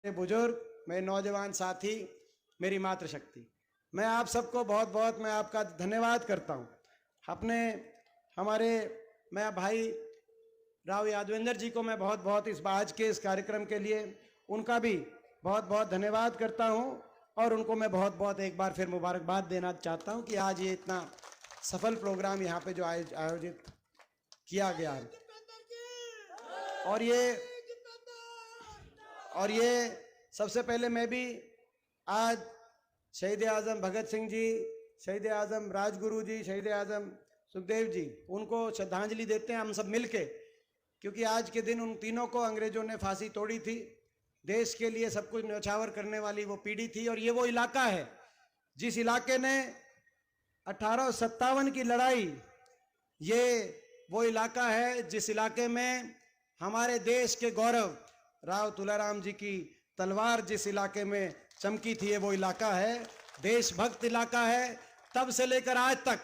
बुजुर्ग, मेरे नौजवान साथी, मेरी मातृशक्ति, मैं आप सबको बहुत बहुत मैं आपका धन्यवाद करता हूं। मैं भाई राव यादवेंद्र जी को मैं बहुत बहुत आज के इस कार्यक्रम के लिए उनका भी बहुत बहुत धन्यवाद करता हूं और उनको मैं बहुत बहुत एक बार फिर मुबारकबाद देना चाहता हूं कि आज ये इतना सफल प्रोग्राम यहाँ पे जो आयोजित किया गया है। और ये सबसे पहले मैं भी आज शहीद आजम भगत सिंह जी, शहीद आजम राजगुरु जी, शहीद आजम सुखदेव जी, उनको श्रद्धांजलि देते हैं हम सब मिलके, क्योंकि आज के दिन उन तीनों को अंग्रेजों ने फांसी तोड़ी थी। देश के लिए सब कुछ न्यौछावर करने वाली वो पीढ़ी थी और ये वो इलाका है जिस इलाके ने 1857 की लड़ाई, ये वो इलाका है जिस इलाके में हमारे देश के गौरव राव तुलाराम जी की तलवार जिस इलाके में चमकी थी, ये वो इलाका है, देशभक्त इलाका है। तब से लेकर आज तक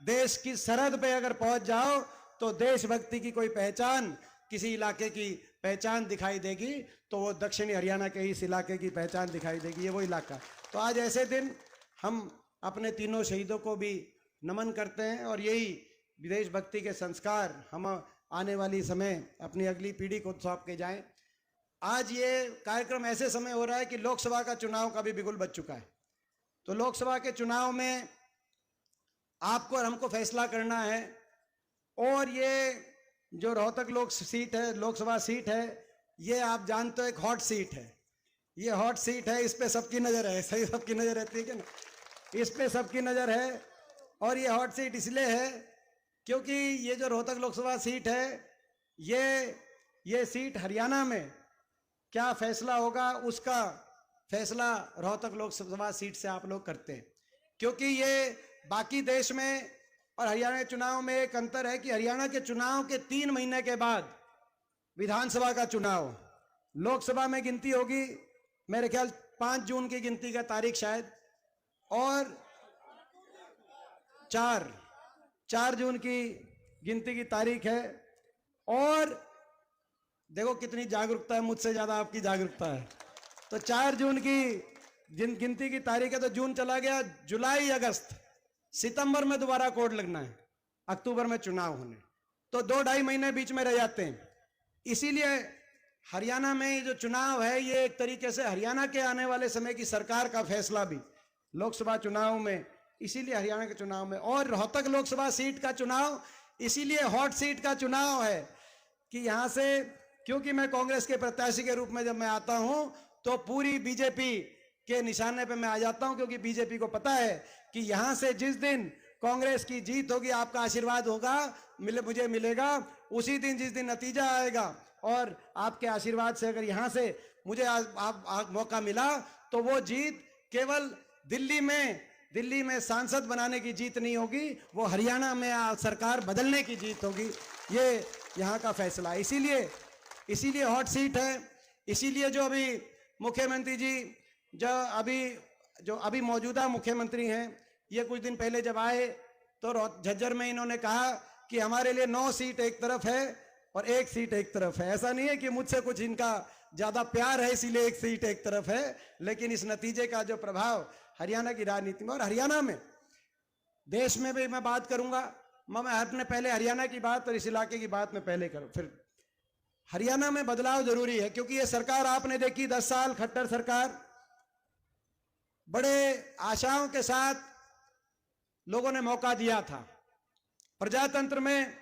देश की सरहद पे अगर पहुंच जाओ तो देशभक्ति की कोई पहचान, किसी इलाके की पहचान दिखाई देगी तो वो दक्षिणी हरियाणा के इस इलाके की पहचान दिखाई देगी, ये वो इलाका। तो आज ऐसे दिन हम अपने तीनों शहीदों को भी नमन करते हैं और यही देशभक्ति के संस्कार हम आने वाली समय अपनी अगली पीढ़ी को सौंप के जाएं। आज ये कार्यक्रम ऐसे समय हो रहा है कि लोकसभा का चुनाव का भी बिगुल बज चुका है। तो लोकसभा के चुनाव में आपको और हमको फैसला करना है और ये जो रोहतक लोकसभा सीट है, ये आप जानते हो एक हॉट सीट है। ये हॉट सीट है, इस पे सबकी नजर है, सही सबकी नजर रहती है क्या ना, इस पे सबकी नजर है। और ये हॉट सीट इसलिए है क्योंकि ये जो रोहतक लोकसभा सीट है, ये सीट हरियाणा में क्या फैसला होगा उसका फैसला रोहतक लोकसभा सीट से आप लोग करते हैं। क्योंकि ये बाकी देश में और हरियाणा के चुनाव में एक अंतर है कि हरियाणा के चुनाव के 3 महीने के बाद विधानसभा का चुनाव, लोकसभा में गिनती होगी मेरे ख्याल 5 जून की गिनती का तारीख शायद, और 4 जून की गिनती की तारीख है। और देखो कितनी जागरूकता है, मुझसे ज्यादा आपकी जागरूकता है। तो 4 जून की गिनती की तारीख है, तो जून चला गया, जुलाई, अगस्त, सितंबर में दोबारा कोड लगना है, अक्टूबर में चुनाव होने, तो 2-2.5 महीने बीच में रह जाते हैं। इसीलिए हरियाणा में ये जो चुनाव है, ये एक तरीके से हरियाणा के आने वाले समय की सरकार का फैसला भी लोकसभा चुनाव में, इसीलिए हरियाणा के चुनाव में। और रोहतक लोकसभा सीट का चुनाव इसीलिए हॉट सीट का चुनाव है कि यहां से, क्योंकि मैं कांग्रेस के प्रत्याशी के रूप में जब मैं आता हूं तो पूरी बीजेपी के निशाने पे मैं आ जाता हूं, क्योंकि बीजेपी को पता है कि यहां से जिस दिन कांग्रेस की जीत होगी, आपका आशीर्वाद होगा, मुझे मिलेगा, उसी दिन जिस दिन नतीजा आएगा और आपके आशीर्वाद से अगर यहां से मुझे आप मौका मिला तो वो जीत केवल दिल्ली में सांसद बनाने की जीत नहीं होगी, वो हरियाणा में सरकार बदलने की जीत होगी। ये यहाँ का फैसला है, इसीलिए हॉट सीट है। इसीलिए जो अभी मुख्यमंत्री जी जो अभी मौजूदा मुख्यमंत्री हैं, ये कुछ दिन पहले जब आए तो झज्जर में इन्होंने कहा कि हमारे लिए 9 सीट एक तरफ है और 1 सीट एक तरफ है। ऐसा नहीं है कि मुझसे कुछ इनका ज्यादा प्यार है इसीलिए 1 सीट एक तरफ है, लेकिन इस नतीजे का जो प्रभाव हरियाणा की राजनीति में और हरियाणा में, देश में भी मैं बात करूंगा, मैं पहले हरियाणा की बात और इस इलाके की बात मैं पहले करूं, फिर हरियाणा में बदलाव जरूरी है। क्योंकि ये सरकार आपने देखी 10 साल खट्टर सरकार, बड़े आशाओं के साथ लोगों ने मौका दिया था। प्रजातंत्र में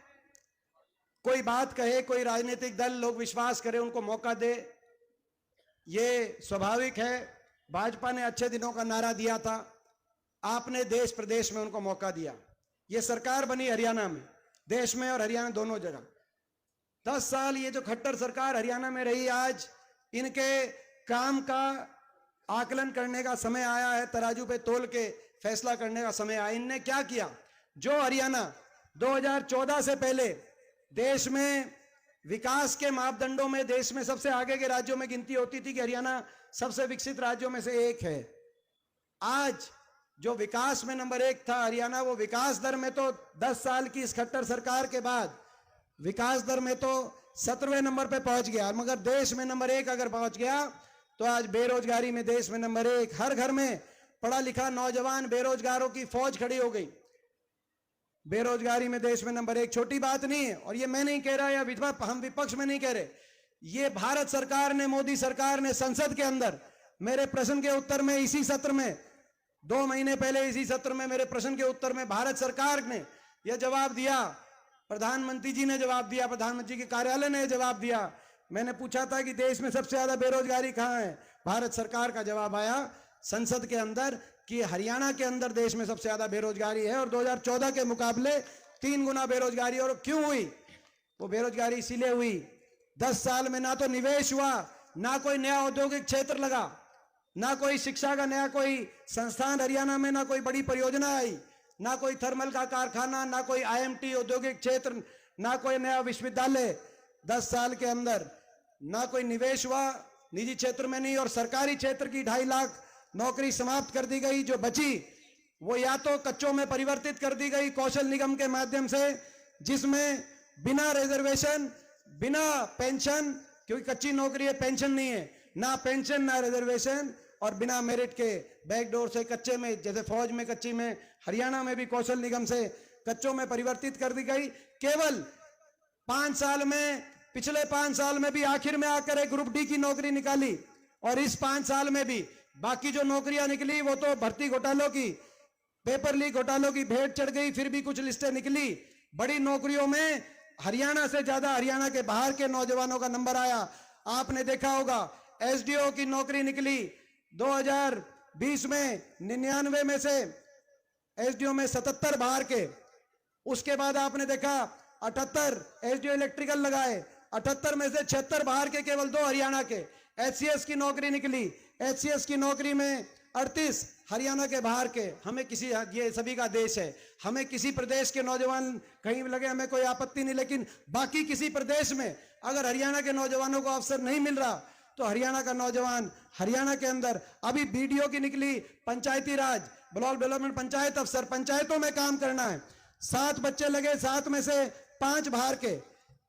कोई बात कहे, कोई राजनीतिक दल लोग विश्वास करें, उनको मौका दे, ये स्वाभाविक है। भाजपा ने अच्छे दिनों का नारा दिया था, आपने देश प्रदेश में उनको मौका दिया। ये सरकार बनी हरियाणा में, देश में और हरियाणा दोनों जगह। 10 साल ये जो खट्टर सरकार हरियाणा में रही, आज इनके काम का आकलन करने का समय आया है, तराजू पे तोल के फैसला करने का समय आया। इनने क्या किया? जो हरियाणा 2014 से पहले देश में विकास के मापदंडों में देश में सबसे आगे के राज्यों में गिनती होती थी कि हरियाणा सबसे विकसित राज्यों में से एक है, आज जो विकास में नंबर 1 था हरियाणा, वो विकास दर में तो 10 साल की इस खट्टर सरकार के बाद विकास दर में तो 17वें नंबर पे पहुंच गया। मगर देश में नंबर 1 अगर पहुंच गया तो आज बेरोजगारी में देश में नंबर 1, हर घर में पढ़ा लिखा नौजवान बेरोजगारों की फौज खड़ी हो गई। बेरोजगारी में देश में नंबर 1 छोटी बात नहीं है। और ये मैं नहीं कह रहा, या हम विपक्ष में नहीं कह रहे, ये भारत सरकार ने, मोदी सरकार ने संसद के अंदर मेरे प्रश्न के उत्तर में, इसी सत्र में 2 महीने पहले इसी सत्र में मेरे प्रश्न के उत्तर में भारत सरकार ने यह जवाब दिया, प्रधानमंत्री जी ने जवाब दिया, प्रधानमंत्री के कार्यालय ने जवाब दिया। मैंने पूछा था कि देश में सबसे ज्यादा बेरोजगारी कहां है, भारत सरकार का जवाब आया संसद के अंदर कि हरियाणा के अंदर देश में सबसे ज्यादा बेरोजगारी है और 2014 के मुकाबले 3 गुना बेरोजगारी। और क्यों हुई वो बेरोजगारी? इसीलिए हुई 10 साल में ना तो निवेश हुआ, ना कोई नया औद्योगिक क्षेत्र लगा, ना कोई शिक्षा का नया कोई संस्थान हरियाणा में, ना कोई बड़ी परियोजना आई, ना कोई थर्मल का कारखाना, ना कोई आईएमटी औद्योगिक क्षेत्र, ना कोई नया विश्वविद्यालय। 10 साल के अंदर ना कोई निवेश हुआ, निजी क्षेत्र में नहीं, और सरकारी क्षेत्र की 2.5 लाख नौकरी समाप्त कर दी गई। जो बची वो या तो कच्चों में परिवर्तित कर दी गई कौशल निगम के माध्यम से, जिसमें बिना रिजर्वेशन, बिना पेंशन, क्योंकि कच्ची नौकरी है, पेंशन नहीं है, ना पेंशन ना रिजर्वेशन, और बिना मेरिट के बैकडोर से कच्चे में, जैसे फौज में कच्ची में, हरियाणा में भी कौशल निगम से कच्चों में परिवर्तित कर दी गई। केवल 5 साल में, पिछले 5 साल में भी आखिर में आकर एक ग्रुप डी की नौकरी निकाली, और इस 5 साल में भी बाकी जो नौकरियां निकली वो तो भर्ती घोटालों की, पेपर लीक घोटालों की भेंट चढ़ गई। फिर भी कुछ लिस्टें निकली। बड़ी नौकरियों में हरियाणा से ज्यादा हरियाणा के बाहर के नौजवानों का नंबर आया। आपने देखा होगा एसडीओ की नौकरी निकली 2020 में 99 में से एसडीओ में 77 बाहर के। उसके बाद आपने देखा 78 एसडीओ इलेक्ट्रिकल लगाए, 78 में से 76 बाहर के, केवल 2 हरियाणा के। एचसीएस की नौकरी निकली, एचसीएस की नौकरी में 38 हरियाणा के बाहर के। हमें किसी, ये सभी का देश है, हमें किसी प्रदेश के नौजवान कहीं लगे हमें कोई आपत्ति नहीं, लेकिन बाकी किसी प्रदेश में अगर हरियाणा के नौजवानों को अवसर नहीं मिल रहा तो हरियाणा का नौजवान हरियाणा के अंदर। अभी बीडीओ की निकली, पंचायती राज, ब्लॉक डेवलपमेंट पंचायत अफसर, पंचायतों में काम करना है। 7 बच्चे लगे, 7 में से 5 बाहर के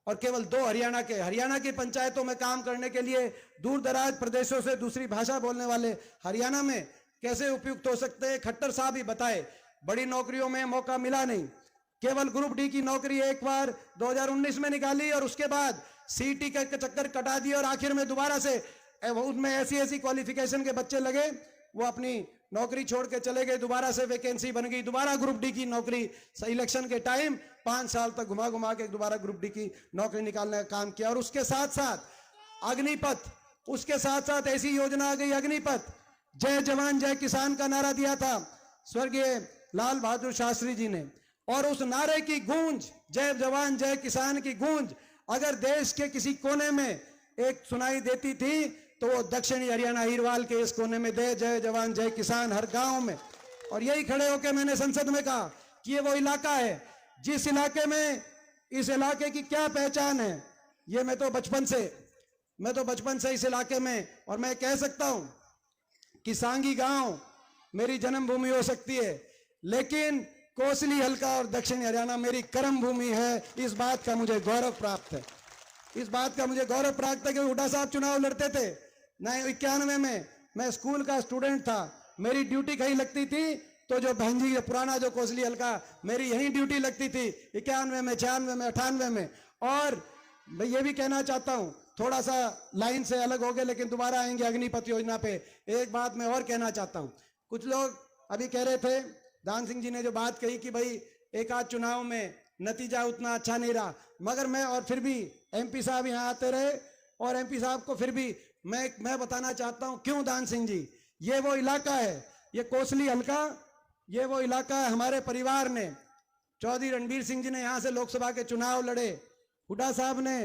और केवल 2 हरियाणा के। हरियाणा की पंचायतों में काम करने के लिए दूर दराज प्रदेशों से दूसरी भाषा बोलने वाले हरियाणा में कैसे उपयुक्त हो सकते हैं, खट्टर साहब ही बताए। बड़ी नौकरियों में मौका मिला नहीं। केवल ग्रुप डी की नौकरी एक बार 2019 में निकाली और उसके बाद सीटी के चक्कर कटा दिए, और आखिर में दोबारा से उसमें ऐसी क्वालिफिकेशन के बच्चे लगे, वो अपनी नौकरी छोड़ के चले गए। दोबारा से वैकेंसी बन गई, दोबारा ग्रुप डी की नौकरी। इलेक्शन के टाइम 5 साल तक घुमा घुमा के दोबारा ग्रुप डी की नौकरी निकालने का काम किया। और उसके साथ साथ अग्निपथ, उसके साथ साथ ऐसी योजना आ गई अग्निपथ, जय जवान जय किसान का नारा दिया था स्वर्गीय लाल बहादुर शास्त्री जी ने। और उस नारे की गूंज, जय जवान जय किसान की गूंज अगर देश के किसी कोने में एक सुनाई देती थी तो वो दक्षिणी हरियाणा हीरवाल के इस कोने में दे जय जवान जय किसान, हर गांव में। और यही खड़े होकर मैंने संसद में कहा कि ये वो इलाका है जिस इलाके में, इस इलाके की क्या पहचान है। ये मैं तो बचपन से इस इलाके में, और मैं कह सकता हूं कि सांगी गांव मेरी जन्मभूमि हो सकती है, लेकिन कोसली हल्का और दक्षिणी हरियाणा मेरी कर्म भूमि है। इस बात का मुझे गौरव प्राप्त है, इस बात का मुझे गौरव प्राप्त है कि हुड्डा साहब चुनाव लड़ते थे 91 में। मैं स्कूल का स्टूडेंट था, मेरी ड्यूटी कहीं लगती थी तो जो बहन जी पुराना जो कोसली हल्का, मेरी यही ड्यूटी लगती थी 91 में, 96 में, 98 में। और मैं ये भी कहना चाहता हूं, थोड़ा सा लाइन से अलग हो गए लेकिन दोबारा आएंगे अग्निपथ योजना पे। एक बात मैं और कहना चाहता हूं, कुछ लोग अभी कह रहे थे, दान सिंह जी ने जो बात कही कि भाई एक आध चुनाव में नतीजा उतना अच्छा नहीं रहा, मगर मैं, और फिर भी एमपी साहब यहाँ आते रहे, और एमपी साहब को फिर भी मैं बताना चाहता हूं क्यों दान सिंह जी, ये वो इलाका है, ये कोसली हल्का, ये वो इलाका है। हमारे परिवार ने, चौधरी रणबीर सिंह जी ने यहाँ से लोकसभा के चुनाव लड़े, हुड्डा साहब ने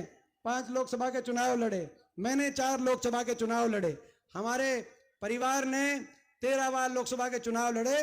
5 लोकसभा के चुनाव लड़े, मैंने 4 लोकसभा के चुनाव लड़े, हमारे परिवार ने 13 बार लोकसभा के चुनाव लड़े।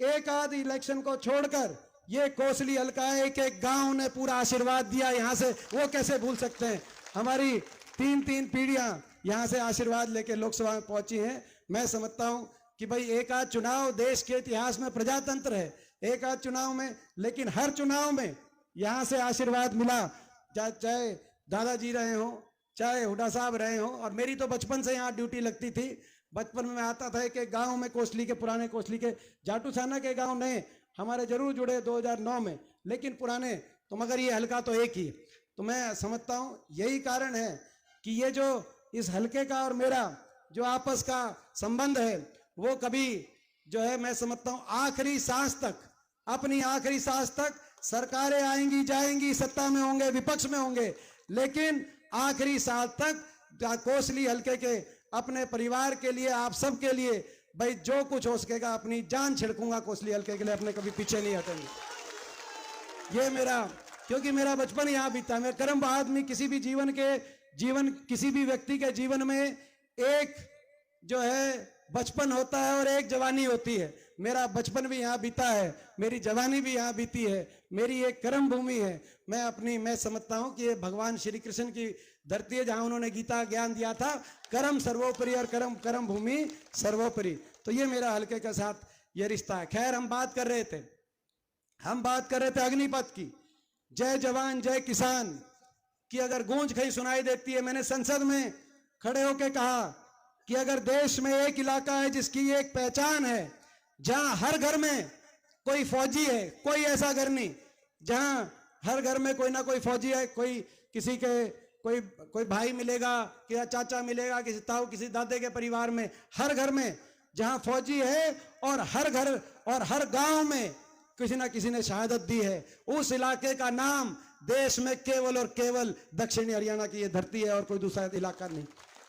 एक आध इलेक्शन को छोड़कर ये कोसली हल्का है, एक एक गांव ने पूरा आशीर्वाद दिया यहाँ से, वो कैसे भूल सकते हैं। हमारी 3 पीढ़ियां यहाँ से आशीर्वाद लेके लोकसभा में पहुंची हैं। मैं समझता हूं कि भाई एक आध चुनाव देश के इतिहास में, प्रजातंत्र है, एक आध चुनाव में, लेकिन हर चुनाव में यहाँ से आशीर्वाद मिला, चाहे दादाजी रहे हो, चाहे हुड्डा साहब रहे हों, और मेरी तो बचपन से यहाँ ड्यूटी लगती थी। बचपन में मैं आता था कि गांव में कोसली के, पुराने कोसली के, जाटू साना के गांव नए हमारे जरूर जुड़े 2009 में, लेकिन पुराने तो, मगर ये हल्का तो एक ही। तो मैं समझता हूँ यही कारण है कि ये जो इस हल्के का और मेरा जो आपस का संबंध है वो कभी जो है, मैं समझता हूँ आखिरी सांस तक, अपनी आखिरी सांस तक, सरकारें आएंगी जाएंगी, सत्ता में होंगे विपक्ष में होंगे, लेकिन आखिरी सांस तक कोसली हल्के के अपने परिवार के लिए, आप सब के लिए भाई जो कुछ हो सकेगा अपनी जान छिड़कूंगा कोसली हल्के के लिए, अपने कभी पीछे नहीं हटेंगे। ये मेरा, क्योंकि मेरा बचपन यहाँ बीता। मैं कर्म आदमी, किसी भी किसी भी व्यक्ति के जीवन में एक जो है बचपन होता है और एक जवानी होती है। मेरा बचपन भी यहाँ बीता है, मेरी जवानी भी यहाँ बीती है, मेरी एक कर्म भूमि है। मैं समझता हूँ कि ये भगवान श्री कृष्ण की धरती है जहाँ उन्होंने गीता ज्ञान दिया था, कर्म सर्वोपरि और कर्म भूमि सर्वोपरि। तो ये मेरा हल्के के साथ ये रिश्ता है। खैर, हम बात कर रहे थे अग्निपथ की, जय जवान जय किसान की अगर गूंज कहीं सुनाई देती है। मैंने संसद में खड़े होकर कहा कि अगर देश में एक इलाका है जिसकी एक पहचान है, जहां हर घर में कोई फौजी है, कोई ऐसा घर नहीं जहां हर घर में कोई ना कोई फौजी है, कोई किसी के कोई भाई मिलेगा, या चाचा मिलेगा, किसी ताऊ किसी दादे के परिवार में, हर घर में जहां फौजी है और हर घर और हर गांव में किसी ना किसी ने शहादत दी है, उस इलाके का नाम देश में केवल और केवल दक्षिणी हरियाणा की ये धरती है और कोई दूसरा इलाका नहीं।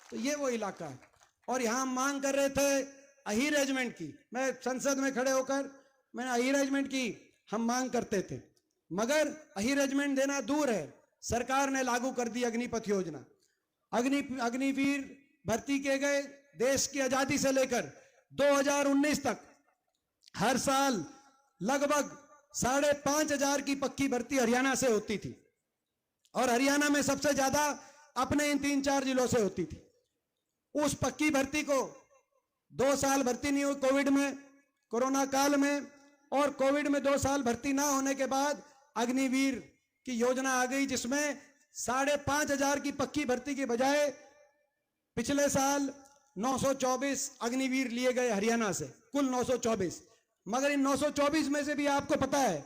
तो ये वो इलाका है। और यहां हम मांग कर रहे थे अही रेजिमेंट की। मैं संसद में खड़े होकर मैंने अही रेजिमेंट की हम मांग करते थे, मगर अही रेजिमेंट देना दूर है, सरकार ने लागू कर दी अग्निपथ योजना। अग्निवीर भर्ती किए गए। देश की आजादी से लेकर 2019 तक हर साल लगभग 5,500 की पक्की भर्ती हरियाणा से होती थी, और हरियाणा में सबसे ज्यादा अपने इन 3-4 जिलों से होती थी। उस पक्की भर्ती को 2 साल भर्ती नहीं हुई कोविड में, कोरोना काल में, और कोविड में 2 साल भर्ती ना होने के बाद अग्निवीर की योजना आ गई, जिसमें 5,500 की पक्की भर्ती के बजाय पिछले साल 924 अग्निवीर लिए गए हरियाणा से, कुल 924। मगर इन 924 में से भी आपको पता है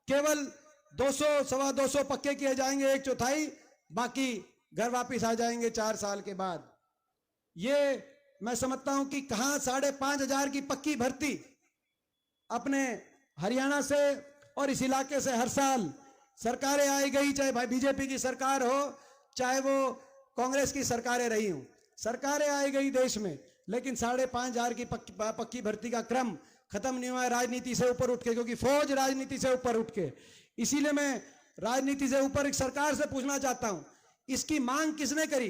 केवल 200-225 पक्के किए जाएंगे, 1/4, बाकी घर वापिस आ जाएंगे 4 साल के बाद। ये मैं समझता हूं कि कहां 5,500 की पक्की भर्ती अपने हरियाणा से और इस इलाके से हर साल सरकारें आई गई, चाहे भाई बीजेपी की सरकार हो, चाहे वो कांग्रेस की सरकारें रही हों, सरकारें आई गई देश में, लेकिन 5,500 की पक्की भर्ती का क्रम खत्म नहीं हुआ है राजनीति से ऊपर उठ के, क्योंकि फौज राजनीति से ऊपर उठ के। इसीलिए मैं राजनीति से ऊपर एक सरकार से पूछना चाहता हूं, इसकी मांग किसने करी?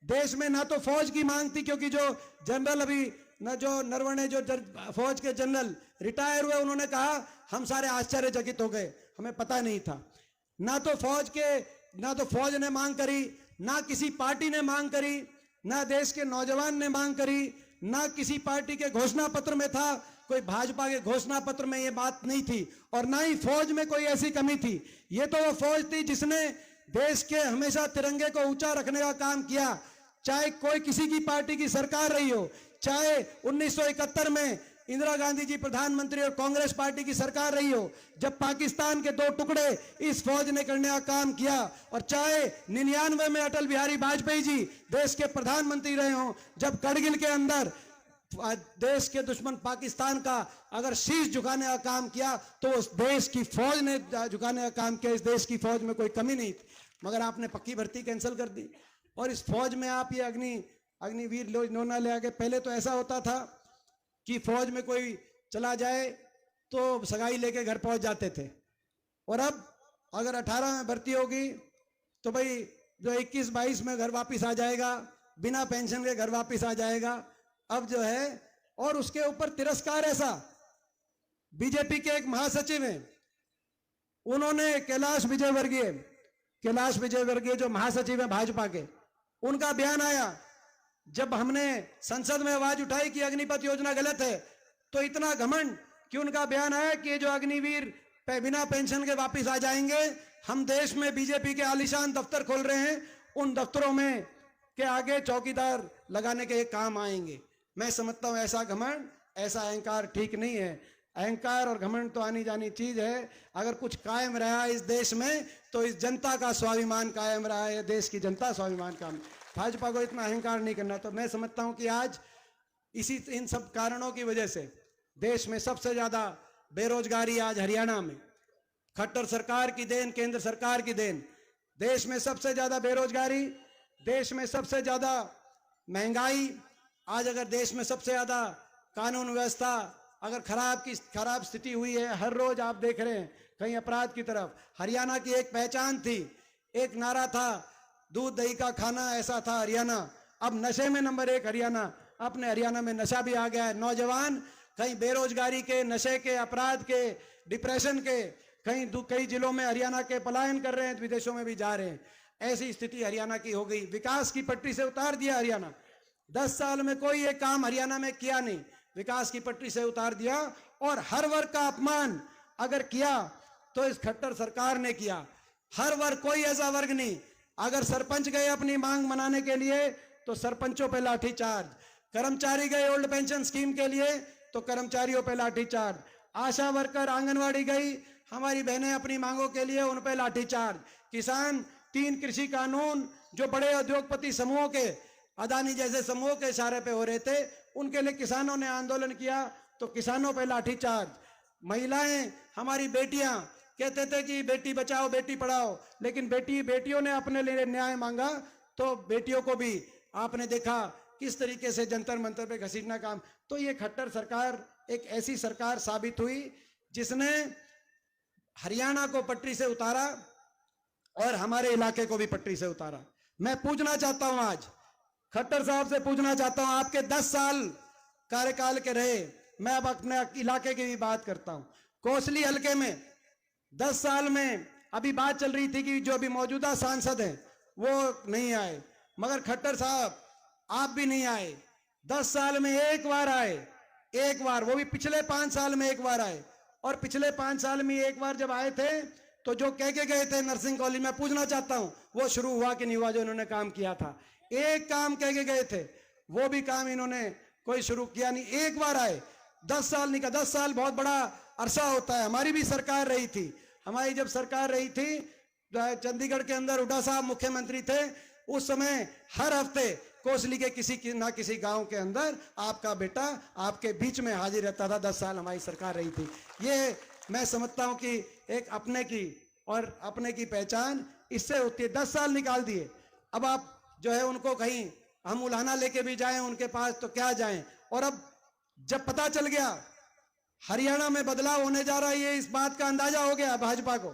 देश में ना तो फौज की मांग थी, क्योंकि जो जनरल अभी न जो नरवणे जो फौज के जनरल रिटायर हुए, उन्होंने कहा हम सारे आश्चर्यचकित हो गए, हमें पता नहीं था। ना तो फौज ने मांग करी, ना किसी पार्टी ने मांग करी, ना देश के नौजवान ने मांग करी, ना किसी पार्टी के घोषणा पत्र में था, कोई भाजपा के घोषणा पत्र में ये बात नहीं थी, और ना ही फौज में कोई ऐसी कमी थी। ये तो वो फौज थी जिसने देश के हमेशा तिरंगे को ऊंचा रखने का काम किया, चाहे कोई किसी की पार्टी की सरकार रही हो, चाहे 1971 में इंदिरा गांधी जी प्रधानमंत्री और कांग्रेस पार्टी की सरकार रही हो, जब पाकिस्तान के 2 टुकड़े इस फौज ने करने का काम किया, और चाहे 99 में अटल बिहारी वाजपेयी जी देश के प्रधानमंत्री रहे हों, जब करगिल के अंदर देश के दुश्मन पाकिस्तान का अगर शीश झुकाने का काम किया, तो उस देश की फौज ने झुकाने का काम किया। इस देश की फौज में कोई कमी नहीं थी, मगर आपने पक्की भर्ती कैंसिल कर दी, और इस फौज में आप ये अग्निवीर योजना ले आगे। पहले तो ऐसा होता था कि फौज में कोई चला जाए तो सगाई लेके घर पहुंच जाते थे, और अब अगर 18 में भर्ती होगी तो भाई जो 21-22 में घर वापिस आ जाएगा, बिना पेंशन के घर वापिस आ जाएगा। अब जो है, और उसके ऊपर तिरस्कार ऐसा, बीजेपी के एक महासचिव हैं, उन्होंने कैलाश विजयवर्गीय जो महासचिव है भाजपा के, उनका बयान आया जब हमने संसद में आवाज उठाई कि अग्निपथ योजना गलत है, तो इतना घमंड कि उनका बयान आया कि जो अग्निवीर बिना पेंशन के वापिस आ जाएंगे, हम देश में बीजेपी के आलीशान दफ्तर खोल रहे हैं, उन दफ्तरों में के आगे चौकीदार लगाने के काम आएंगे। मैं समझता हूं ऐसा घमंड, ऐसा अहंकार ठीक नहीं है। अहंकार और घमंड तो आनी जानी चीज है। अगर कुछ कायम रहा इस देश में तो इस जनता का स्वाभिमान कायम रहा है, देश की जनता स्वाभिमान का। भाजपा को इतना अहंकार नहीं करना। तो मैं समझता हूं कि आज इन सब कारणों की वजह से देश में सबसे ज्यादा बेरोजगारी आज हरियाणा में, खट्टर सरकार की देन, केंद्र सरकार की देन। देश में सबसे ज्यादा बेरोजगारी, देश में सबसे ज्यादा महंगाई। आज अगर देश में सबसे ज्यादा कानून व्यवस्था अगर खराब स्थिति हुई है, हर रोज आप देख रहे हैं कहीं अपराध की तरफ। हरियाणा की एक पहचान थी, एक नारा था, दूध दही का खाना, ऐसा था हरियाणा। अब नशे में नंबर 1 हरियाणा। अपने हरियाणा में नशा भी आ गया है। नौजवान कहीं बेरोजगारी के, नशे के, अपराध के, डिप्रेशन के, कई जिलों में हरियाणा के पलायन कर रहे हैं, विदेशों में भी जा रहे हैं। ऐसी स्थिति हरियाणा की हो गई। विकास की पटरी से उतार दिया हरियाणा। 10 साल में कोई एक काम हरियाणा में किया नहीं, विकास की पटरी से उतार दिया। और हर वर्ग का अपमान अगर किया तो इस खट्टर सरकार ने किया। हर वर्ग, कोई ऐसा वर्ग नहीं। अगर सरपंच गए अपनी मांग मनाने के लिए तो सरपंचों पे लाठीचार्ज, कर्मचारी गए ओल्ड पेंशन स्कीम के लिए तो कर्मचारियों पे लाठीचार्ज, आशा वर्कर आंगनवाड़ी गई हमारी बहनें अपनी मांगों के लिए, उन पे लाठीचार्ज, किसान 3 कृषि कानून जो बड़े उद्योगपति समूहों के, अदानी जैसे समूहों के इशारे पे हो रहे थे, उनके लिए किसानों ने आंदोलन किया तो किसानों पे लाठीचार्ज। महिलाएं, हमारी बेटियां कहते थे कि बेटी बचाओ बेटी पढ़ाओ, लेकिन बेटियों ने अपने लिए न्याय मांगा तो बेटियों को भी आपने देखा किस तरीके से जंतर मंतर पे घसीटना काम। तो ये खट्टर सरकार एक ऐसी सरकार साबित हुई जिसने हरियाणा को पटरी से उतारा और हमारे इलाके को भी पटरी से उतारा। मैं पूछना चाहता हूं, आज खट्टर साहब से पूछना चाहता हूं, आपके 10 साल कार्यकाल के रहे, मैं अब अपने इलाके की भी बात करता हूं। कोसली हलके में 10 साल में अभी बात चल रही थी कि जो अभी मौजूदा सांसद हैं वो नहीं आए, मगर खट्टर साहब आप भी नहीं आए। 10 साल में एक बार आए, एक बार, वो भी पिछले 5 साल में एक बार आए। और पिछले 5 साल में एक बार जब आए थे तो जो कह के गए थे नर्सिंग कॉलेज, मैं पूछना चाहता हूं वो शुरू हुआ कि नहीं हुआ? जो इन्होंने काम किया था, एक काम कह के गए थे, वो भी काम इन्होंने कोई शुरू किया नहीं। एक बार आए, 10 साल नहीं का। 10 साल बहुत बड़ा अरसा होता है। हमारी भी सरकार रही थी, हमारी जब सरकार रही थी, चंडीगढ़ के अंदर हुड्डा साहब मुख्यमंत्री थे, उस समय हर हफ्ते कोसली के किसी ना किसी गांव के अंदर आपका बेटा आपके बीच में हाजिर रहता था। 10 साल हमारी सरकार रही थी। ये मैं समझता हूं कि एक अपने की और अपने की पहचान इससे होती है। 10 साल निकाल दिए, अब आप जो है उनको कहीं हम उलाहना लेके भी जाएं उनके पास तो क्या जाएं। और अब जब पता चल गया हरियाणा में बदलाव होने जा रहा है, ये इस बात का अंदाजा हो गया भाजपा को,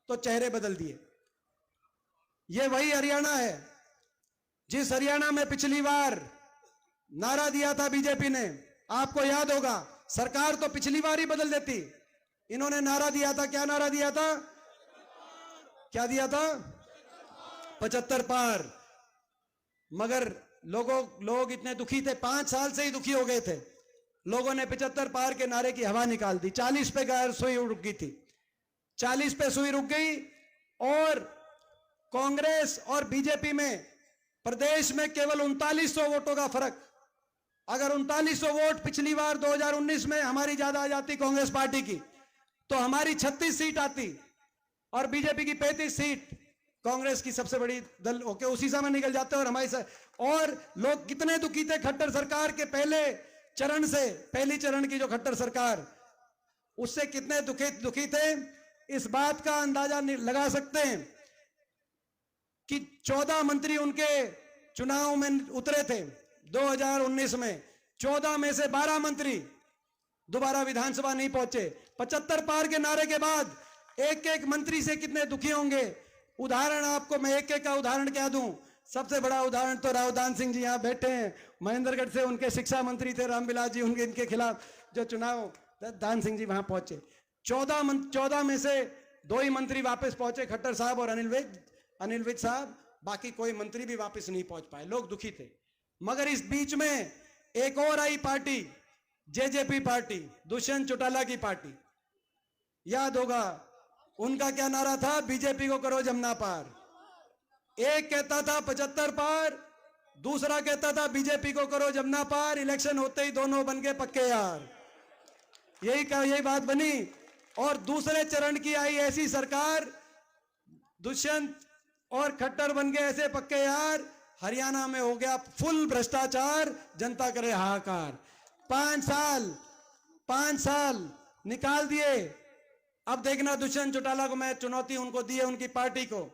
तो चेहरे बदल दिए। ये वही हरियाणा है जिस हरियाणा में पिछली बार नारा दिया था बीजेपी ने, आपको याद होगा। सरकार तो पिछली बार ही बदल देती, इन्होंने नारा दिया था, क्या नारा दिया था? क्या दिया था? 75 पार। मगर लोग इतने दुखी थे, 5 साल से ही दुखी हो गए थे। लोगों ने 75 पार के नारे की हवा निकाल दी। 40 पे सुई रुक गई थी, 40 पे सुई रुक गई। और कांग्रेस और बीजेपी में प्रदेश में केवल 3900 वोटों का फर्क। अगर 3900 वोट पिछली बार 2019 में हमारी ज्यादा आ जाती कांग्रेस पार्टी की, तो हमारी 36 सीट आती और बीजेपी की 35 सीट, कांग्रेस की सबसे बड़ी दल होके उसी समय निकल जाते। और हमारी और लोग कितने दुखी थे खट्टर सरकार के पहले चरण से, पहली चरण की जो खट्टर सरकार, उससे कितने दुखी थे, इस बात का अंदाजा लगा सकते हैं कि 14 मंत्री उनके चुनाव में उतरे थे 2019 में। 14 में से 12 मंत्री दोबारा विधानसभा नहीं पहुंचे। 75 पार के नारे के बाद एक एक मंत्री से कितने दुखी होंगे। उदाहरण आपको मैं एक एक का उदाहरण क्या दूं। सबसे बड़ा उदाहरण तो रावदान सिंह जी यहाँ बैठे हैं, महेंद्रगढ़ से उनके शिक्षा मंत्री थे रामविलास जी, उनके इनके खिलाफ जो चुनाव, दान सिंह जी वहां पहुंचे। 14 में से 2 ही मंत्री वापस पहुंचे, खट्टर साहब और अनिल विज साहब। बाकी कोई मंत्री भी वापस नहीं पहुंच पाए, लोग दुखी थे। मगर इस बीच में एक और I party, JJP party, Dushyant Chautala की पार्टी, याद होगा उनका क्या नारा था? बीजेपी को करो जमना पार। एक कहता था 75 पार दूसरा कहता था बीजेपी को करो जमुना पार, इलेक्शन होते ही दोनों बन के पक्के यार। यही बात बनी। और दूसरे चरण की आई ऐसी सरकार, दुष्यंत और खट्टर बन गए ऐसे पक्के यार, हरियाणा में हो गया फुल भ्रष्टाचार, जनता करे हाहाकार। 5 साल निकाल दिए। अब देखना दुष्यंत चौटाला को मैं चुनौती उनको दी है, उनकी पार्टी को,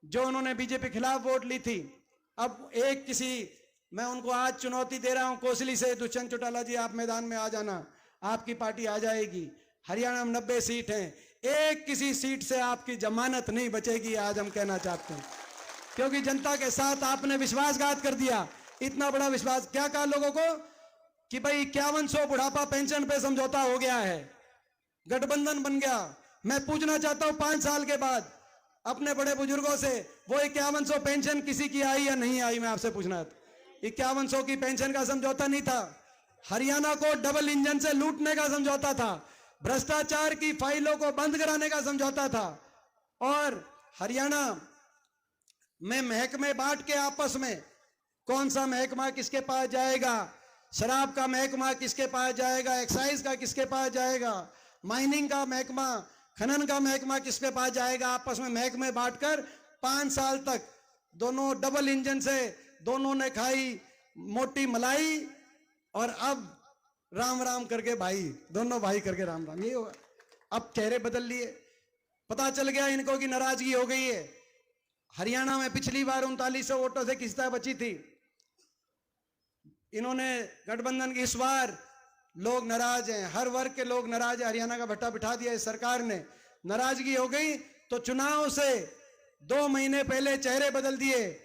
जो उन्होंने बीजेपी खिलाफ वोट ली थी। अब मैं उनको आज चुनौती दे रहा हूं कोसली से, दुष्यंत चौटाला जी आप मैदान में आ जाना, आपकी पार्टी आ जाएगी। हरियाणा में 90 सीट हैं, एक किसी सीट से आपकी जमानत नहीं बचेगी, आज हम कहना चाहते हैं। क्योंकि जनता के साथ आपने विश्वासघात कर दिया। इतना बड़ा विश्वास क्या कहा लोगों को कि भाई 5100 बुढ़ापा पेंशन पे समझौता हो गया है, गठबंधन बन गया। मैं पूछना चाहता हूं 5 साल के बाद अपने बड़े बुजुर्गों से, वो 5100 पेंशन किसी की आई या नहीं आई? मैं आपसे पूछना था। 5100 की पेंशन का समझौता नहीं था, हरियाणा को डबल इंजन से लूटने का समझौता था, भ्रष्टाचार की फाइलों को बंद कराने का समझौता था। और हरियाणा में महकमे बांट के आपस में, कौन सा महकमा किसके पास जाएगा, शराब का महकमा किसके पास जाएगा, एक्साइज का किसके पास जाएगा, माइनिंग का महकमा, खनन का महकमा किसके पास जाएगा, आपस में महकमे बांटकर 5 साल तक दोनों डबल इंजन से दोनों ने खाई मोटी मलाई। और अब राम राम करके भाई, दोनों भाई करके राम राम, ये होगा। अब चेहरे बदल लिए, पता चल गया इनको कि नाराजगी हो गई है। हरियाणा में पिछली बार 3900 वोटों से किस्ता बची थी, इन्होंने गठबंधन की, इस बार लोग नाराज हैं, हर वर्ग के लोग नाराज हैं। हरियाणा का भट्टा बिठा दिया इस सरकार ने, नाराजगी हो गई तो चुनाव से 2 महीने पहले चेहरे बदल दिए।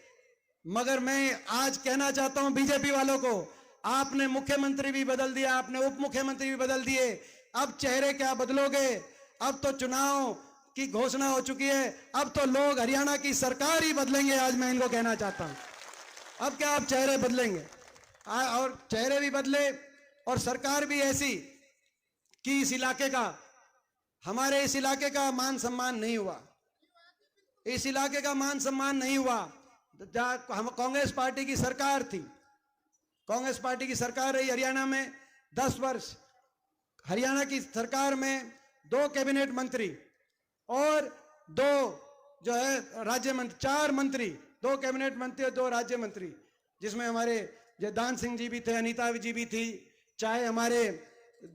मगर मैं आज कहना चाहता हूं बीजेपी वालों को, आपने मुख्यमंत्री भी बदल दिया, आपने उप मुख्यमंत्री भी बदल दिए, अब चेहरे क्या बदलोगे? अब तो चुनाव की घोषणा हो चुकी है, अब तो लोग हरियाणा की सरकार ही बदलेंगे। आज मैं इनको कहना चाहता हूं, अब क्या आप चेहरे बदलेंगे? और चेहरे भी बदले और सरकार भी ऐसी कि इस इलाके का, हमारे इस इलाके का मान सम्मान नहीं हुआ, इस इलाके का मान सम्मान नहीं हुआ। हम कांग्रेस पार्टी की सरकार थी, कांग्रेस पार्टी की सरकार रही हरियाणा में 10 वर्ष। हरियाणा की सरकार में 2 कैबिनेट मंत्री और 2 जो है राज्य मंत्री, 4 मंत्री, 2 कैबिनेट मंत्री और 2 राज्य मंत्री, जिसमें हमारे जयदान सिंह जी भी थे, अनीता जी भी थी, चाहे हमारे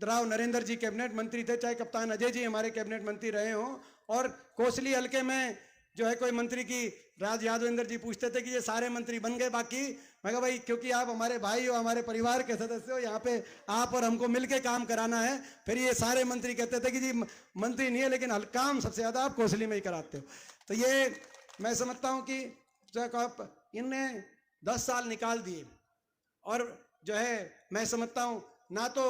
राव नरेंद्र जी कैबिनेट मंत्री थे, चाहे कप्तान अजय जी हमारे कैबिनेट मंत्री रहे हों। और कोसली हल्के में जो है कोई मंत्री की, राज यादवेंद्र जी पूछते थे कि ये सारे मंत्री बन गए बाकी? मैं कहा भाई क्योंकि आप हमारे भाई हो, हमारे परिवार के सदस्य हो, यहाँ पे आप और हमको मिलके काम कराना है। फिर ये सारे मंत्री कहते थे कि जी मंत्री नहीं है लेकिन काम सबसे ज्यादा आप कोसली में ही कराते हो। तो ये मैं समझता हूँ कि इनने 10 साल निकाल दिए। और जो है मैं समझता हूँ ना तो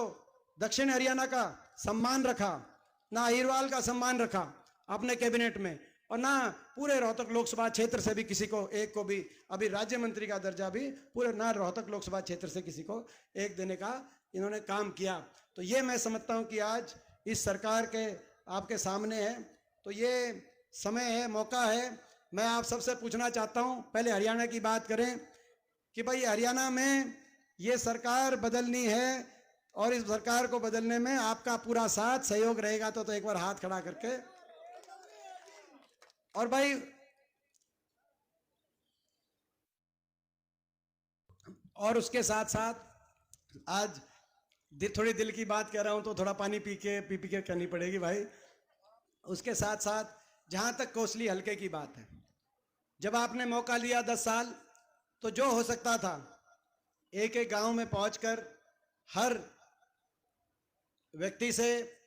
दक्षिण हरियाणा का सम्मान रखा, ना अहिरवाल का सम्मान रखा अपने कैबिनेट में, और ना पूरे रोहतक लोकसभा क्षेत्र से भी किसी को एक को भी अभी राज्य मंत्री का दर्जा भी पूरे, ना रोहतक लोकसभा क्षेत्र से किसी को एक देने का इन्होंने काम किया। तो ये मैं समझता हूँ कि आज इस सरकार के आपके सामने है, तो ये समय है, मौका है। मैं आप सबसे पूछना चाहता हूँ, पहले हरियाणा की बात करें कि भाई हरियाणा में ये सरकार बदलनी है और इस सरकार को बदलने में आपका पूरा साथ सहयोग रहेगा तो एक बार हाथ खड़ा करके। और भाई और उसके साथ साथ आज थोड़ी दिल की बात कह रहा हूं तो थोड़ा पानी पी के करनी पड़ेगी भाई। उसके साथ साथ जहां तक कोसली हल्के की बात है, जब आपने मौका लिया 10 साल, तो जो हो सकता था एक एक गांव में पहुंचकर हर व्यक्ति से,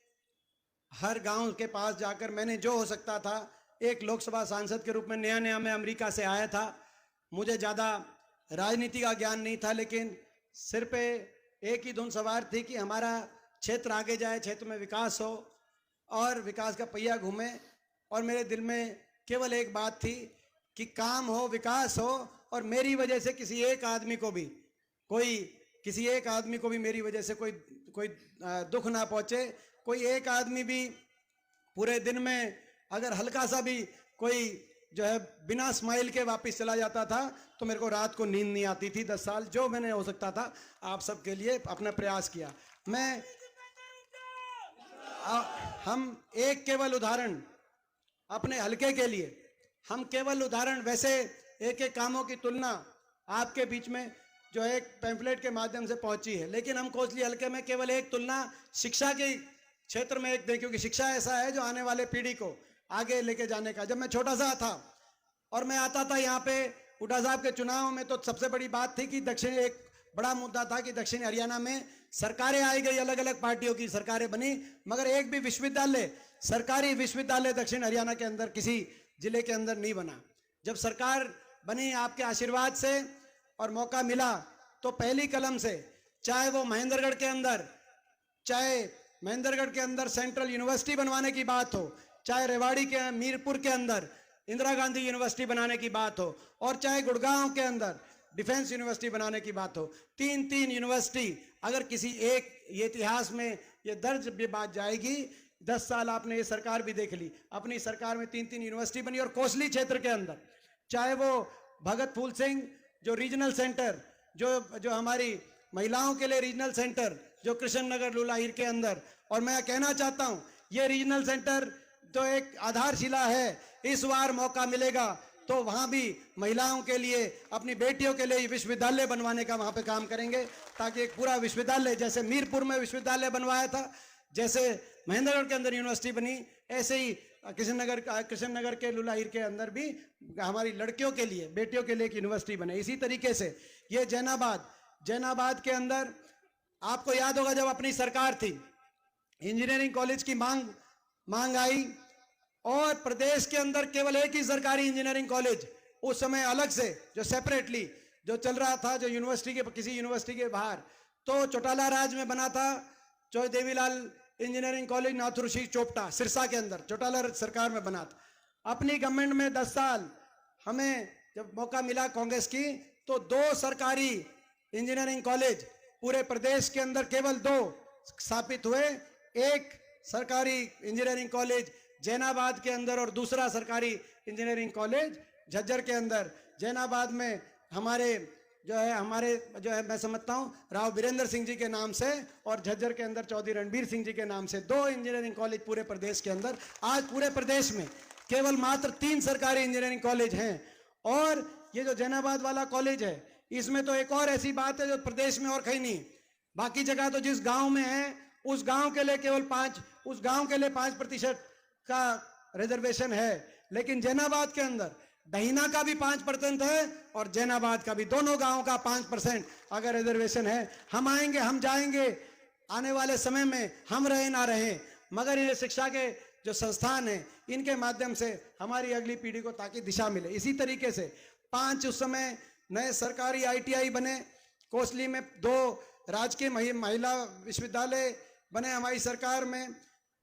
हर गांव के पास जाकर मैंने जो हो सकता था, एक लोकसभा सांसद के रूप में नया मैं अमेरिका से आया था, मुझे ज़्यादा राजनीति का ज्ञान नहीं था, लेकिन सिर पे एक ही धुन सवार थी कि हमारा क्षेत्र आगे जाए, क्षेत्र में विकास हो और विकास का पहिया घूमे। और मेरे दिल में केवल एक बात थी कि काम हो, विकास हो और मेरी वजह से किसी एक आदमी को भी मेरी वजह से कोई दुख ना पहुंचे। कोई एक आदमी भी पूरे दिन में अगर हल्का सा भी कोई जो है बिना स्माइल के वापस चला जाता था, तो मेरे को रात को नींद नहीं आती थी। 10 साल जो मैंने हो सकता था आप सबके लिए अपना प्रयास किया। हम एक केवल उदाहरण अपने हलके के लिए, हम केवल उदाहरण, वैसे एक एक कामों की तुलना आपके बीच में जो है एक पैम्फलेट के माध्यम से पहुंची है, लेकिन हम कोसली हलके में केवल एक तुलना शिक्षा के क्षेत्र में एक दें, क्योंकि शिक्षा ऐसा है जो आने वाले पीढ़ी को आगे लेके जाने का। जब मैं छोटा सा था और मैं आता था यहाँ पे हुड्डा साहब के चुनाव में, तो सबसे बड़ी बात थी कि दक्षिण, एक बड़ा मुद्दा था कि दक्षिण हरियाणा में सरकारें आई गई, अलग अलग पार्टियों की सरकारें बनी, मगर एक भी विश्वविद्यालय, सरकारी विश्वविद्यालय दक्षिण हरियाणा के अंदर किसी जिले के अंदर नहीं बना। जब सरकार बनी आपके आशीर्वाद से और मौका मिला, तो पहली कलम से, चाहे वो महेंद्रगढ़ के अंदर सेंट्रल यूनिवर्सिटी बनवाने की बात हो, चाहे रेवाड़ी के मीरपुर के अंदर इंदिरा गांधी यूनिवर्सिटी बनाने की बात हो, और चाहे गुड़गांव के अंदर डिफेंस यूनिवर्सिटी बनाने की बात हो, तीन यूनिवर्सिटी अगर किसी एक, ये इतिहास में ये दर्ज भी बात जाएगी। 10 साल आपने ये सरकार भी देख ली, अपनी सरकार में 3 यूनिवर्सिटी बनी। और कोसली क्षेत्र के अंदर, चाहे वो भगत फूल सिंह जो रीजनल सेंटर, जो हमारी महिलाओं के लिए रीजनल सेंटर जो कृष्ण नगर लुलाहिर के अंदर, और मैं कहना चाहता हूं ये रीजनल सेंटर तो एक आधारशिला है। इस बार मौका मिलेगा तो वहां भी महिलाओं के लिए, अपनी बेटियों के लिए विश्वविद्यालय बनवाने का वहां पे काम करेंगे, ताकि एक पूरा विश्वविद्यालय, जैसे मीरपुर में विश्वविद्यालय बनवाया था, जैसे महेंद्रगढ़ के अंदर यूनिवर्सिटी बनी, ऐसे ही कृष्ण नगर के लुलाहिर के अंदर भी हमारी लड़कियों के लिए, बेटियों के लिए एक यूनिवर्सिटी बने। इसी तरीके से ये जैनाबाद के अंदर आपको याद होगा, जब अपनी सरकार थी, इंजीनियरिंग कॉलेज की मांग आई, और प्रदेश के अंदर केवल एक ही सरकारी इंजीनियरिंग कॉलेज उस समय अलग से जो सेपरेटली जो चल रहा था, जो यूनिवर्सिटी के, किसी यूनिवर्सिटी के बाहर, तो चौटाला राज में बना था चौधरी देवीलाल इंजीनियरिंग कॉलेज नाथुरशी चोपटा सिरसा के अंदर, चौटाला सरकार में बना था। अपनी गवर्नमेंट में 10 साल हमें जब मौका मिला कांग्रेस की, तो 2 सरकारी इंजीनियरिंग कॉलेज पूरे प्रदेश के अंदर केवल 2 स्थापित हुए। एक सरकारी इंजीनियरिंग कॉलेज जैनाबाद के अंदर और दूसरा सरकारी इंजीनियरिंग कॉलेज झज्जर के अंदर। जैनाबाद में हमारे जो है मैं समझता हूँ राव वीरेंद्र सिंह जी के नाम से, और झज्जर के अंदर चौधरी रणबीर सिंह जी के नाम से 2 इंजीनियरिंग कॉलेज पूरे प्रदेश के अंदर। आज पूरे प्रदेश में केवल मात्र 3 सरकारी इंजीनियरिंग कॉलेज हैं। और ये जो जैनाबाद वाला कॉलेज है, इसमें तो एक और ऐसी बात है जो प्रदेश में और कहीं नहीं। बाकी जगह तो जिस गांव में है उस गांव के लिए केवल 5% का रिजर्वेशन है, लेकिन जैनाबाद के अंदर डहीना का भी 5% है और जैनाबाद का भी, दोनों गांवों का 5% अगर रिजर्वेशन है। हम आएंगे, हम जाएंगे, आने वाले समय में हम रहे ना रहे, मगर ये शिक्षा के जो संस्थान हैं, इनके माध्यम से हमारी अगली पीढ़ी को ताकि दिशा मिले। इसी तरीके से 5 उस समय नए सरकारी ITI बने, कोसली में 2 राजकीय महिला विश्वविद्यालय बने हमारी सरकार में,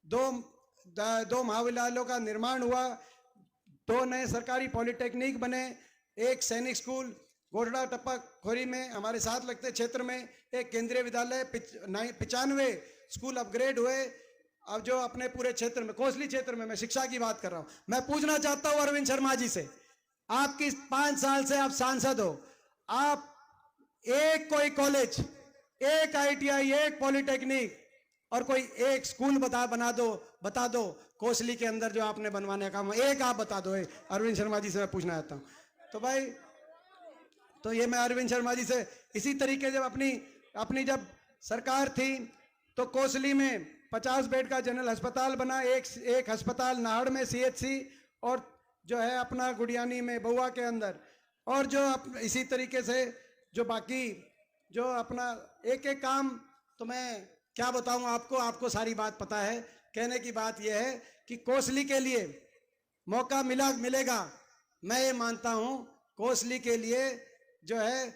2 महाविद्यालयों का निर्माण हुआ, 2 नए सरकारी पॉलिटेक्निक बने, एक सैनिक स्कूल गोडड़ा टप्पा खोरी में हमारे साथ लगते क्षेत्र में, एक केंद्रीय विद्यालय, 95 स्कूल अपग्रेड हुए। अब जो अपने पूरे क्षेत्र में, कोसली क्षेत्र में, मैं शिक्षा की बात कर रहा हूं, मैं पूछना चाहता हूं अरविंद शर्मा जी से, आपकी 5 साल से आप सांसद हो, आप एक कोई कॉलेज, एक ITI, एक पॉलिटेक्निक और कोई एक स्कूल बता दो कोसली के अंदर जो आपने बनवाने का काम, एक आप बता दो। अरविंद शर्मा जी से मैं पूछना चाहता हूं। तो भाई, तो ये मैं अरविंद शर्मा जी से, इसी तरीके जब अपनी जब सरकार थी, तो कोसली में 50 बेड का जनरल अस्पताल बना, एक अस्पताल नाहड़ में CHC, और जो है अपना गुड़ियानी में बउआ के अंदर, और जो इसी तरीके से जो बाकी जो अपना एक काम, तो मैं क्या बताऊं आपको सारी बात पता है। कहने की बात यह है कि कोसली के लिए मौका मिलेगा, मैं ये मानता हूं कोसली के लिए जो है,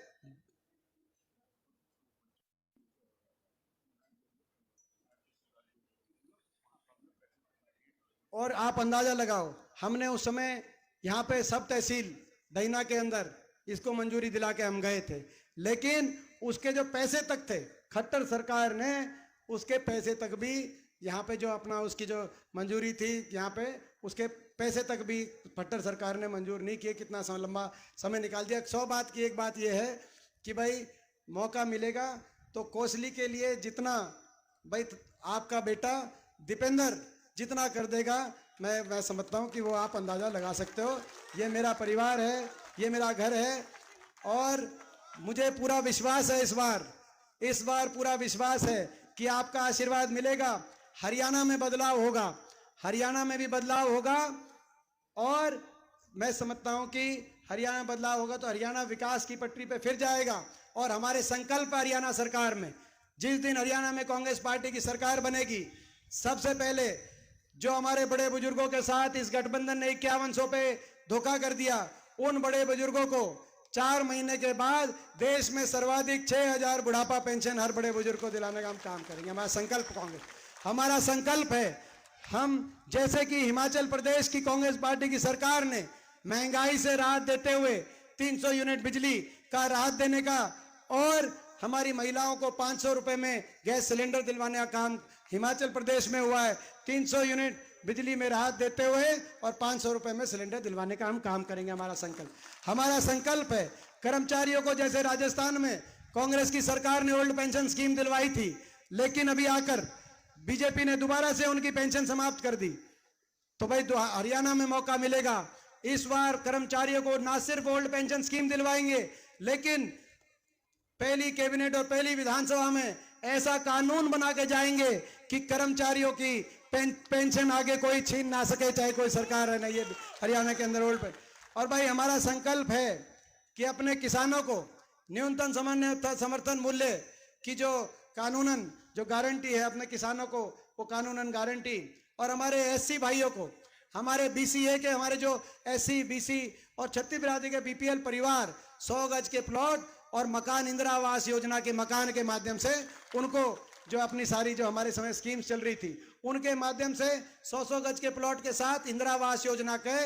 और आप अंदाजा लगाओ, हमने उस समय यहाँ पे सब तहसील डहीना के अंदर इसको मंजूरी दिला के हम गए थे, लेकिन उसके जो पैसे तक थे, खट्टर सरकार ने उसके पैसे तक भी यहाँ पे जो अपना उसकी जो मंजूरी थी यहाँ पे उसके पैसे तक भी खट्टर सरकार ने मंजूर नहीं किए, कितना लंबा समय निकाल दिया। 100 बात की एक बात यह है कि भाई मौका मिलेगा तो कोसली के लिए जितना भाई आपका बेटा दीपेंद्र जितना कर देगा, मैं समझता हूँ कि वो आप अंदाज़ा लगा सकते हो। ये मेरा परिवार है, ये मेरा घर है और मुझे पूरा विश्वास है इस बार पूरा विश्वास है कि आपका आशीर्वाद मिलेगा। हरियाणा में बदलाव होगा, हरियाणा में भी बदलाव होगा और मैं समझता हूं कि हरियाणा में बदलाव होगा तो हरियाणा विकास की पटरी पे फिर जाएगा। और हमारे संकल्प हरियाणा सरकार में, जिस दिन हरियाणा में कांग्रेस पार्टी की सरकार बनेगी, सबसे पहले जो हमारे बड़े बुजुर्गों के साथ इस गठबंधन ने 5100 पे धोखा कर दिया, उन बड़े बुजुर्गों को 4 महीने के बाद देश में सर्वाधिक 6000 बुढ़ापा पेंशन हर बड़े बुजुर्ग को दिलाने का हम काम करेंगे। हमारा संकल्प कांग्रेस, हमारा संकल्प है। हम जैसे कि हिमाचल प्रदेश की कांग्रेस पार्टी की सरकार ने महंगाई से राहत देते हुए 300 यूनिट बिजली का राहत देने का और हमारी महिलाओं को 500 रुपए में गैस सिलेंडर दिलवाने का काम हिमाचल प्रदेश में हुआ है। 300 यूनिट बिजली में राहत देते हुए और 500 रुपए में सिलेंडर दिलवाने का हम काम करेंगे। हमारा संकल्प है। कर्मचारियों को जैसे राजस्थान में कांग्रेस की सरकार ने ओल्ड पेंशन स्कीम दिलवाई थी, लेकिन अभी आकर बीजेपी ने दोबारा से उनकी पेंशन समाप्त कर दी, तो भाई हरियाणा में मौका मिलेगा। इस बार कर्मचारियों को ना सिर्फ ओल्ड पेंशन स्कीम दिलवाएंगे, लेकिन पहली कैबिनेट और पहली विधानसभा में ऐसा कानून बना के जाएंगे कि कर्मचारियों की पेंशन आगे कोई छीन ना सके, चाहे कोई सरकार है ना। ये हरियाणा के अंदर ओल्ड पेंशन। और भाई हमारा संकल्प है कि अपने किसानों को न्यूनतम समर्थन मूल्य की जो कानूनन जो गारंटी है अपने किसानों को, वो कानूनन गारंटी, और हमारे एससी भाइयों को, हमारे बीसीए के, हमारे जो एससी बीसी और छत्तीस बिरादरी के बीपीएल परिवार 100 गज के प्लॉट और मकान इंदिरा आवास योजना के मकान के माध्यम से उनको जो अपनी सारी जो हमारे समय स्कीम्स चल रही थी उनके माध्यम से 100 गज के प्लॉट के साथ इंदिरा आवास योजना के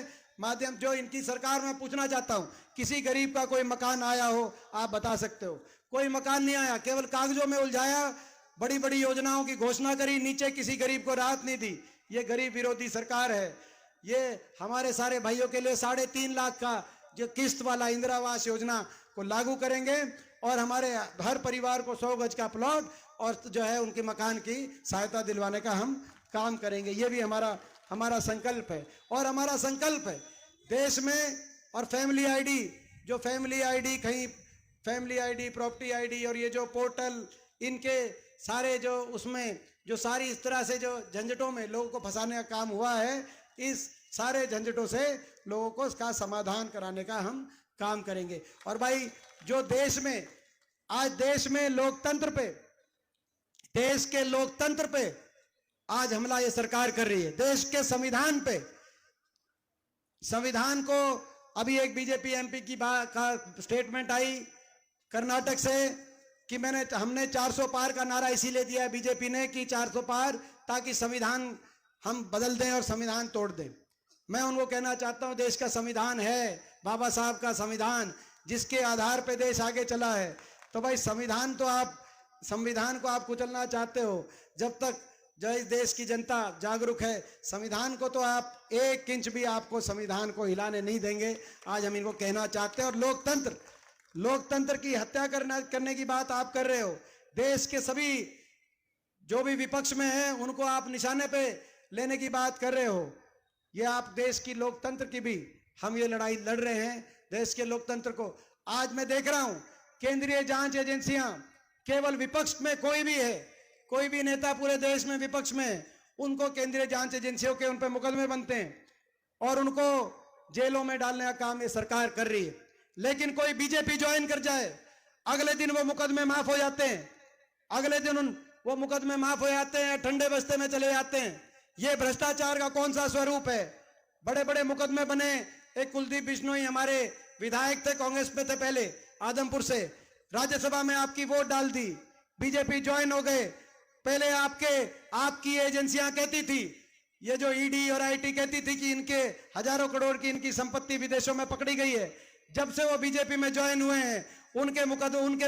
माध्यम जो इनकी सरकार में पूछना चाहता हूं, किसी गरीब का कोई मकान आया हो आप बता सकते हो? कोई मकान नहीं आया, केवल कागजों में उलझाया, बड़ी बड़ी योजनाओं की घोषणा करी, नीचे किसी गरीब को राहत नहीं दी। ये गरीब विरोधी सरकार है। ये हमारे सारे भाइयों के लिए 3.5 लाख का जो किस्त वाला इंदिरा आवास योजना को लागू करेंगे और हमारे हर परिवार को 100 गज का प्लॉट और जो है उनके मकान की सहायता दिलवाने का हम काम करेंगे। ये भी हमारा संकल्प है। और हमारा संकल्प है देश में और फैमिली आईडी, जो फैमिली आईडी कहीं फैमिली आईडी, प्रॉपर्टी आईडी और ये जो पोर्टल, इनके सारे जो उसमें जो सारी इस तरह से जो झंझटों में लोगों को फंसाने का काम हुआ है, इस सारे झंझटों से लोगों को इसका समाधान कराने का हम काम करेंगे। और भाई जो देश में आज देश में लोकतंत्र पे, देश के लोकतंत्र पे आज हमला ये सरकार कर रही है, देश के संविधान पे। संविधान को अभी एक बीजेपी एमपी की का स्टेटमेंट आई कर्नाटक से कि हमने 400 पार का नारा इसीलिए दिया है बीजेपी ने कि 400 पार, ताकि संविधान हम बदल दें और संविधान तोड़ दें। मैं उनको कहना चाहता हूं देश का संविधान है बाबा साहब का संविधान, जिसके आधार पे देश आगे चला है। तो भाई संविधान को आप कुचलना चाहते हो, जब तक जो इस देश की जनता जागरूक है, संविधान को तो आप 1 इंच भी आपको संविधान को हिलाने नहीं देंगे। आज हम इनको कहना चाहते हैं। और लोकतंत्र की हत्या करने की बात आप कर रहे हो। देश के सभी जो भी विपक्ष में हैं उनको आप निशाने पे लेने की बात कर रहे हो। ये आप देश की लोकतंत्र की भी हम ये लड़ाई लड़ रहे हैं, देश के लोकतंत्र को। आज मैं देख रहा हूं केंद्रीय जांच एजेंसियां केवल विपक्ष में कोई भी है, कोई भी नेता पूरे देश में विपक्ष में, उनको केंद्रीय जांच एजेंसियों के उन पर मुकदमे बनते हैं और उनको जेलों में डालने का काम ये सरकार कर रही है। लेकिन कोई बीजेपी ज्वाइन कर जाए, अगले दिन वो मुकदमे माफ हो जाते हैं, अगले दिन वो मुकदमे माफ हो जाते हैं, ठंडे बस्ते में चले जाते हैं। ये भ्रष्टाचार का कौन सा स्वरूप है? बड़े बड़े मुकदमे बने। एक कुलदीप बिश्नोई हमारे विधायक थे, कांग्रेस में थे पहले, आदमपुर से, राज्यसभा में आपकी वोट डाल दी, बीजेपी ज्वाइन हो गए। पहले आपकी एजेंसियां कहती थी, ये जो ईडी और आईटी कहती थी कि इनके हजारों करोड़ की इनकी संपत्ति विदेशों में पकड़ी गई है। जब से वो बीजेपी में ज्वाइन हुए हैं उनके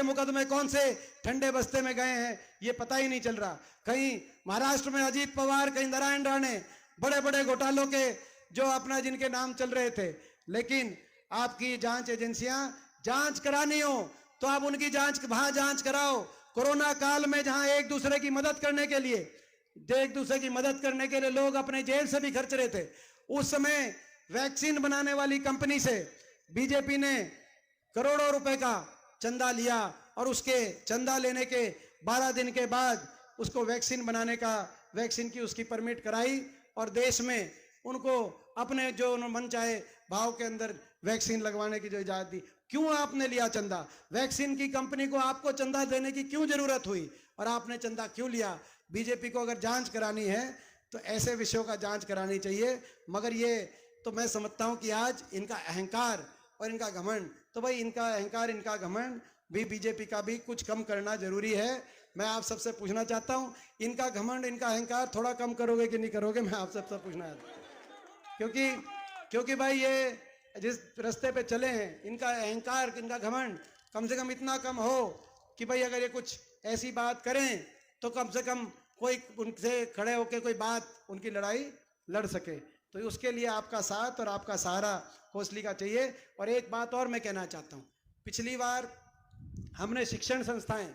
मुकदमे कौन से ठंडे बस्ते में गए हैं ये पता ही नहीं चल रहा। कहीं महाराष्ट्र में अजीत पवार, कहीं नारायण राणे, बड़े बड़े घोटालों के जो अपना जिनके नाम चल रहे थे। लेकिन आपकी जांच एजेंसियां जांच करानी हो तो आप उनकी जांच वहां जांच कराओ। कोरोना काल में जहां एक दूसरे की मदद करने के लिए लोग अपने जेब से भी खर्च रहे थे, उस समय वैक्सीन बनाने वाली कंपनी से बीजेपी ने करोड़ों रुपए का चंदा लिया और उसके चंदा लेने के 12 दिन के बाद उसको वैक्सीन की उसकी परमिट कराई और देश में उनको अपने जो मन चाहे भाव के अंदर वैक्सीन लगवाने की जो इजाजत दी। क्यों आपने लिया चंदा? वैक्सीन की कंपनी को आपको चंदा देने की क्यों जरूरत हुई और आपने चंदा क्यों लिया? बीजेपी को अगर जांच करानी है तो ऐसे विषयों का जांच करानी चाहिए। मगर ये तो मैं समझता हूं कि आज इनका अहंकार और इनका घमंड, तो भाई इनका अहंकार, इनका घमंड भी बीजेपी का भी कुछ कम करना जरूरी है। मैं आप सबसे पूछना चाहता हूं, इनका घमंड, इनका अहंकार थोड़ा कम करोगे कि नहीं करोगे? मैं आप सबसे पूछना है, क्योंकि भाई ये जिस रास्ते पे चले हैं, इनका अहंकार, इनका घमंड कम से कम इतना कम हो कि भाई अगर ये कुछ ऐसी बात करें तो कम से कम कोई उनसे खड़े होकर कोई बात, उनकी लड़ाई लड़ सके। तो उसके लिए आपका साथ और आपका सहारा कोसली का चाहिए। और एक बात और मैं कहना चाहता हूँ, पिछली बार हमने शिक्षण संस्थाएं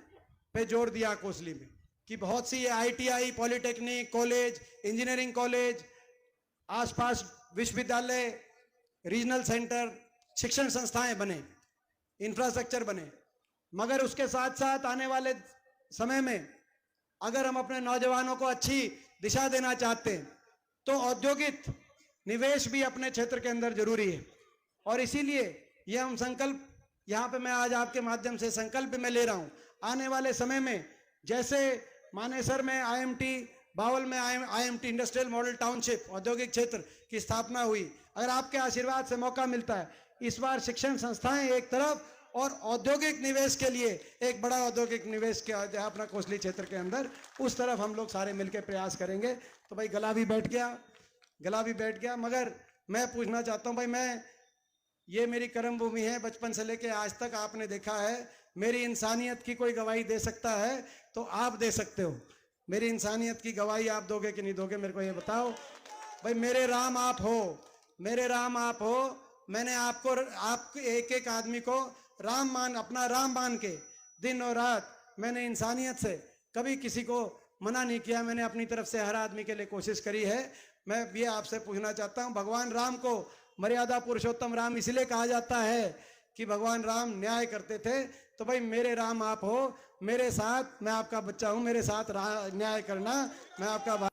पे जोर दिया कोसली में कि बहुत सी ये ITI, polytechnic college, engineering college, आसपास विश्वविद्यालय, रीजनल सेंटर, शिक्षण संस्थाएं बने, इंफ्रास्ट्रक्चर बने। मगर उसके साथ साथ आने वाले समय में अगर हम अपने नौजवानों को अच्छी दिशा देना चाहते हैं तो औद्योगिक निवेश भी अपने क्षेत्र के अंदर जरूरी है। और इसीलिए ये हम संकल्प, यहाँ पे मैं आज आपके माध्यम से संकल्प मैं ले रहा हूँ, आने वाले समय में जैसे मानेसर में IMT, बावल में IMT इंडस्ट्रियल मॉडल टाउनशिप औद्योगिक क्षेत्र की स्थापना हुई, अगर आपके आशीर्वाद से मौका मिलता है इस बार शिक्षण संस्थाएं एक तरफ और औद्योगिक निवेश के लिए एक बड़ा औद्योगिक निवेश के अपना कोसली क्षेत्र के अंदर, उस तरफ हम लोग सारे मिलकर प्रयास करेंगे। तो भाई गला भी बैठ गया। मगर मैं पूछना चाहता हूं भाई, ये मेरी कर्म भूमि है, बचपन से लेके आज तक आपने देखा है, मेरी इंसानियत की कोई गवाही दे सकता है तो आप दे सकते हो। मेरी इंसानियत की गवाही आप दोगे कि नहीं दोगे, मेरे को ये बताओ भाई। मेरे राम आप हो, मैंने आपको, आप एक एक आदमी को अपना राम मान के दिन और रात मैंने इंसानियत से कभी किसी को मना नहीं किया। मैंने अपनी तरफ से हर आदमी के लिए कोशिश करी है। मैं ये आपसे पूछना चाहता हूँ, भगवान राम को मर्यादा पुरुषोत्तम राम इसलिए कहा जाता है कि भगवान राम न्याय करते थे। तो भाई मेरे राम आप हो, मेरे साथ, मैं आपका बच्चा हूँ, मेरे साथ न्याय करना, मैं आपका